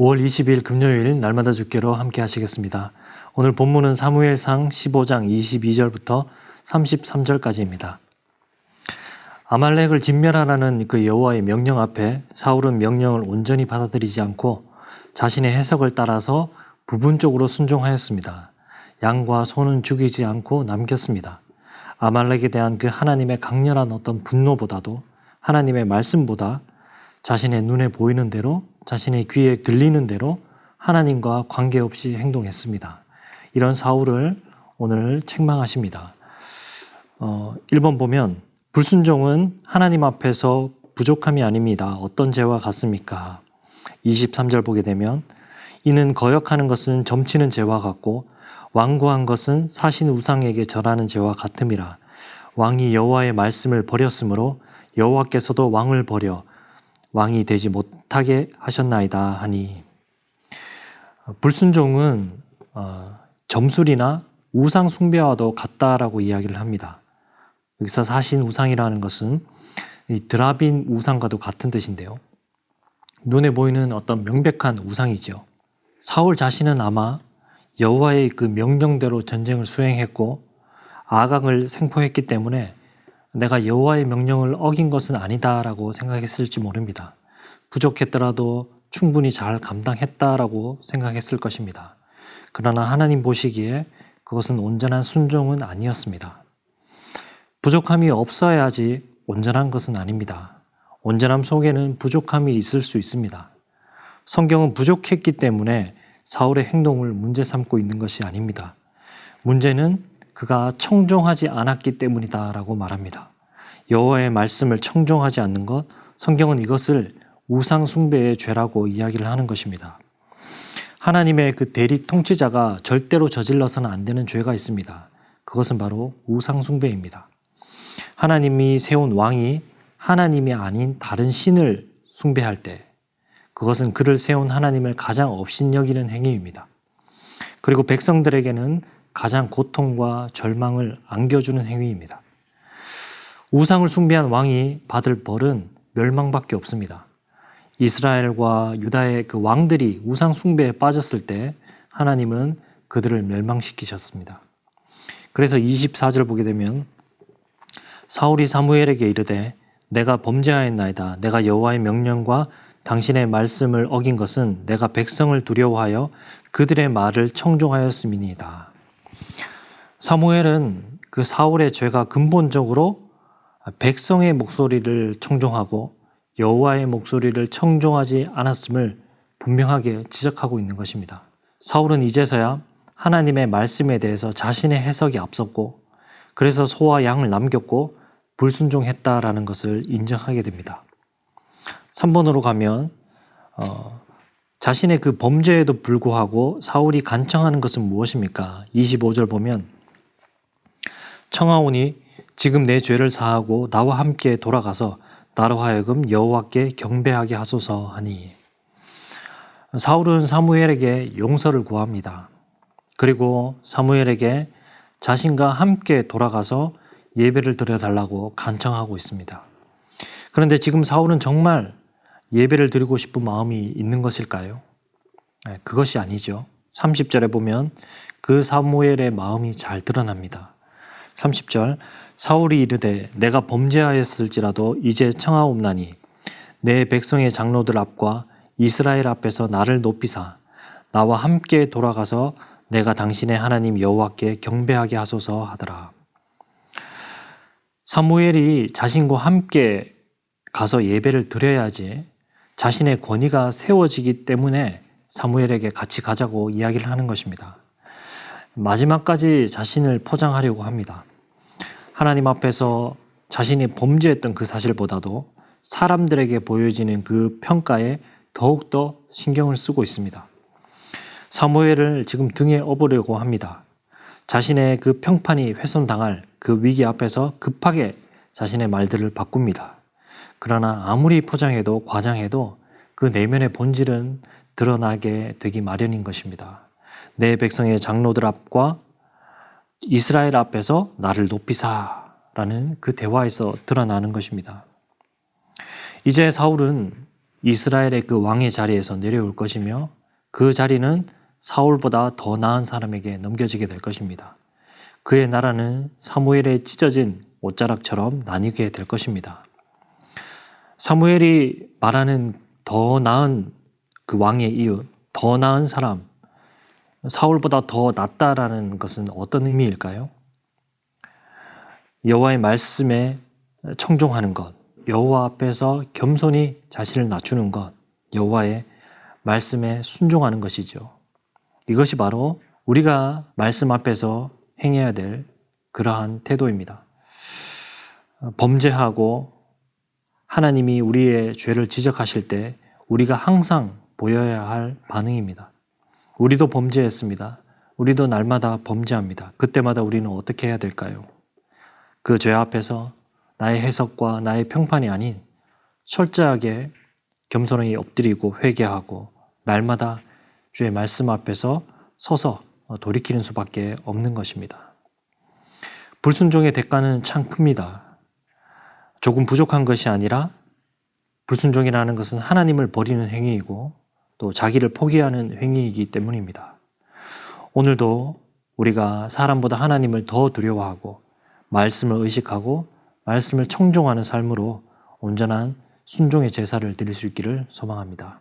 5월 20일 금요일 날마다 주께로 함께 하시겠습니다. 오늘 본문은 사무엘상 15장 22절부터 33절까지입니다. 아말렉을 진멸하라는 그 여호와의 명령 앞에 사울은 명령을 온전히 받아들이지 않고 자신의 해석을 따라서 부분적으로 순종하였습니다. 양과 소는 죽이지 않고 남겼습니다. 아말렉에 대한 그 하나님의 강렬한 어떤 분노보다도 하나님의 말씀보다 자신의 눈에 보이는 대로, 자신의 귀에 들리는 대로 하나님과 관계없이 행동했습니다. 이런 사울을 오늘 책망하십니다. 1번 보면 불순종은 하나님 앞에서 부족함이 아닙니다. 어떤 죄와 같습니까? 23절 보게 되면 이는 거역하는 것은 점치는 죄와 같고 완고한 것은 사신 우상에게 절하는 죄와 같음이라. 왕이 여호와의 말씀을 버렸으므로 여호와께서도 왕을 버려 왕이 되지 못하게 하셨나이다 하니, 불순종은 점술이나 우상 숭배와도 같다라고 이야기를 합니다. 여기서 사신 우상이라는 것은 이 드라빈 우상과도 같은 뜻인데요. 눈에 보이는 어떤 명백한 우상이죠. 사울 자신은 아마 여호와의 그 명령대로 전쟁을 수행했고 아각을 생포했기 때문에 내가 여호와의 명령을 어긴 것은 아니다라고 생각했을지 모릅니다. 부족했더라도 충분히 잘 감당했다라고 생각했을 것입니다. 그러나 하나님 보시기에 그것은 온전한 순종은 아니었습니다. 부족함이 없어야지 온전한 것은 아닙니다. 온전함 속에는 부족함이 있을 수 있습니다. 성경은 부족했기 때문에 사울의 행동을 문제 삼고 있는 것이 아닙니다. 문제는 그가 청종하지 않았기 때문이다라고 말합니다. 여호와의 말씀을 청종하지 않는 것, 성경은 이것을 우상 숭배의 죄라고 이야기를 하는 것입니다. 하나님의 그 대리 통치자가 절대로 저질러서는 안 되는 죄가 있습니다. 그것은 바로 우상 숭배입니다. 하나님이 세운 왕이 하나님이 아닌 다른 신을 숭배할 때 그것은 그를 세운 하나님을 가장 업신여기는 행위입니다. 그리고 백성들에게는 가장 고통과 절망을 안겨주는 행위입니다. 우상을 숭배한 왕이 받을 벌은 멸망밖에 없습니다. 이스라엘과 유다의 그 왕들이 우상 숭배에 빠졌을 때 하나님은 그들을 멸망시키셨습니다. 그래서 24절 보게 되면 사울이 사무엘에게 이르되 내가 범죄하였나이다. 내가 여호와의 명령과 당신의 말씀을 어긴 것은 내가 백성을 두려워하여 그들의 말을 청종하였음이니이다. 사무엘은 그 사울의 죄가 근본적으로 백성의 목소리를 청종하고 여호와의 목소리를 청종하지 않았음을 분명하게 지적하고 있는 것입니다. 사울은 이제서야 하나님의 말씀에 대해서 자신의 해석이 앞섰고 그래서 소와 양을 남겼고 불순종했다라는 것을 인정하게 됩니다. 3번으로 가면 자신의 그 범죄에도 불구하고 사울이 간청하는 것은 무엇입니까? 25절 보면 청하오니 지금 내 죄를 사하고 나와 함께 돌아가서 나로 하여금 여호와께 경배하게 하소서 하니, 사울은 사무엘에게 용서를 구합니다. 그리고 사무엘에게 자신과 함께 돌아가서 예배를 드려달라고 간청하고 있습니다. 그런데 지금 사울은 정말 예배를 드리고 싶은 마음이 있는 것일까요? 그것이 아니죠. 30절에 보면 그 사무엘의 마음이 잘 드러납니다. 30절 사울이 이르되 내가 범죄하였을지라도 이제 청하옵나니 내 백성의 장로들 앞과 이스라엘 앞에서 나를 높이사 나와 함께 돌아가서 내가 당신의 하나님 여호와께 경배하게 하소서 하더라. 사무엘이 자신과 함께 가서 예배를 드려야지 자신의 권위가 세워지기 때문에 사무엘에게 같이 가자고 이야기를 하는 것입니다. 마지막까지 자신을 포장하려고 합니다. 하나님 앞에서 자신이 범죄했던 그 사실보다도 사람들에게 보여지는 그 평가에 더욱더 신경을 쓰고 있습니다. 사무엘을 지금 등에 업으려고 합니다. 자신의 그 평판이 훼손당할 그 위기 앞에서 급하게 자신의 말들을 바꿉니다. 그러나 아무리 포장해도 과장해도 그 내면의 본질은 드러나게 되기 마련인 것입니다. 내 백성의 장로들 앞과 이스라엘 앞에서 나를 높이사라는 그 대화에서 드러나는 것입니다. 이제 사울은 이스라엘의 그 왕의 자리에서 내려올 것이며 그 자리는 사울보다 더 나은 사람에게 넘겨지게 될 것입니다. 그의 나라는 사무엘의 찢어진 옷자락처럼 나뉘게 될 것입니다. 사무엘이 말하는 더 나은 그 왕의 이유, 더 나은 사람, 사울보다 더 낫다라는 것은 어떤 의미일까요? 여호와의 말씀에 청종하는 것, 여호와 앞에서 겸손히 자신을 낮추는 것, 여호와의 말씀에 순종하는 것이죠. 이것이 바로 우리가 말씀 앞에서 행해야 될 그러한 태도입니다. 범죄하고 하나님이 우리의 죄를 지적하실 때 우리가 항상 보여야 할 반응입니다. 우리도 범죄했습니다. 우리도 날마다 범죄합니다. 그때마다 우리는 어떻게 해야 될까요? 그 죄 앞에서 나의 해석과 나의 평판이 아닌 철저하게 겸손히 엎드리고 회개하고 날마다 주의 말씀 앞에서 서서 돌이키는 수밖에 없는 것입니다. 불순종의 대가는 참 큽니다. 조금 부족한 것이 아니라 불순종이라는 것은 하나님을 버리는 행위이고 또 자기를 포기하는 행위이기 때문입니다. 오늘도 우리가 사람보다 하나님을 더 두려워하고 말씀을 의식하고 말씀을 청종하는 삶으로 온전한 순종의 제사를 드릴 수 있기를 소망합니다.